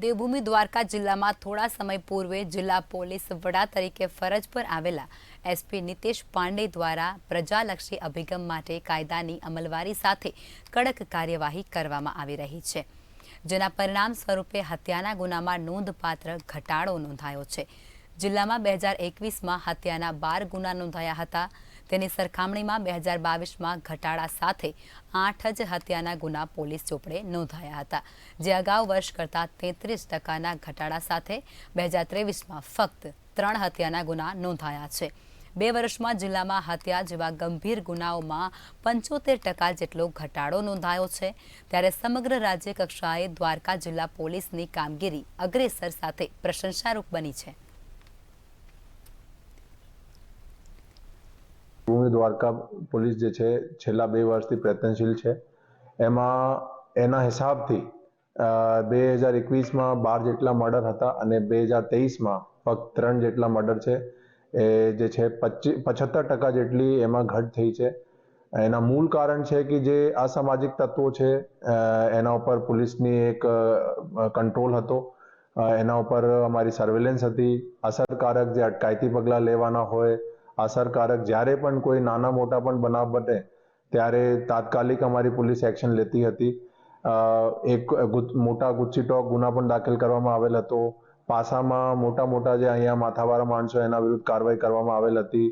દેવભૂમિ દ્વારકા જિલ્લામાં થોડા સમય પૂર્વે જિલ્લા પોલીસ વડા તરીકે ફરજ પર આવેલા એસપી નિતેશ પાંડે દ્વારા પ્રજાલક્ષી અભિગમ માટે કાયદાની અમલવારી સાથે કડક કાર્યવાહી કરવામાં આવી રહી છે, જેના પરિણામ સ્વરૂપે હત્યાના ગુનામાં નોંધપાત્ર ઘટાડો નોંધાયો છે। જિલ્લામાં 2021માં હત્યાના 12 ગુના નોંધાયા હતા, તેની સરખામણીમાં 2022માં ઘટાડા સાથે 8 જ હત્યાના ગુના પોલીસ ચોપડે નોંધાયા હતા, જે અગાઉ વર્ષ કરતાં 33% ઘટાડા સાથે 2023માં ફક્ત 3 હત્યાના ગુના નોંધાયા છે। 2 વર્ષમાં જિલ્લામાં હત્યા જેવા ગંભીર ગુનાઓમાં 75% જેટલો ઘટાડો નોંધાયો છે, ત્યારે સમગ્ર રાજ્ય કક્ષાએ દ્વારકા જિલ્લા પોલીસની કામગીરી અગ્રેસર સાથે પ્રશંસારૂપ બની છે। ભૂમિ દ્વારકા પોલીસ જે છે છેલ્લા 2 વર્ષથી પ્રયત્નશીલ છે। એના હિસાબથી 2021માં 12 જેટલા મર્ડર હતા અને 2023માં ફક્ત 3 જેટલા મર્ડર છે, એ જે છે 75% જેટલી એમાં ઘટ થઈ છે। એના મૂળ કારણ છે કે જે અસામાજિક તત્વો છે એના ઉપર પોલીસની એક કંટ્રોલ હતો, એના ઉપર અમારી સર્વેલન્સ હતી, અસરકારક જે અટકાયતી પગલાં લેવાના હોય, અસરકારક જ્યારે પણ કોઈ નાના મોટા પણ બનાવ બને ત્યારે તાત્કાલિક અમારી પોલીસ એક્શન લેતી હતી। એક મોટા ગુસ્સીટોક ગુના પણ દાખલ કરવામાં આવેલ હતો, પાસામાં મોટા જે અહીંયા માથાવાળા માણસો એના વિરુદ્ધ કાર્યવાહી કરવામાં આવેલ હતી।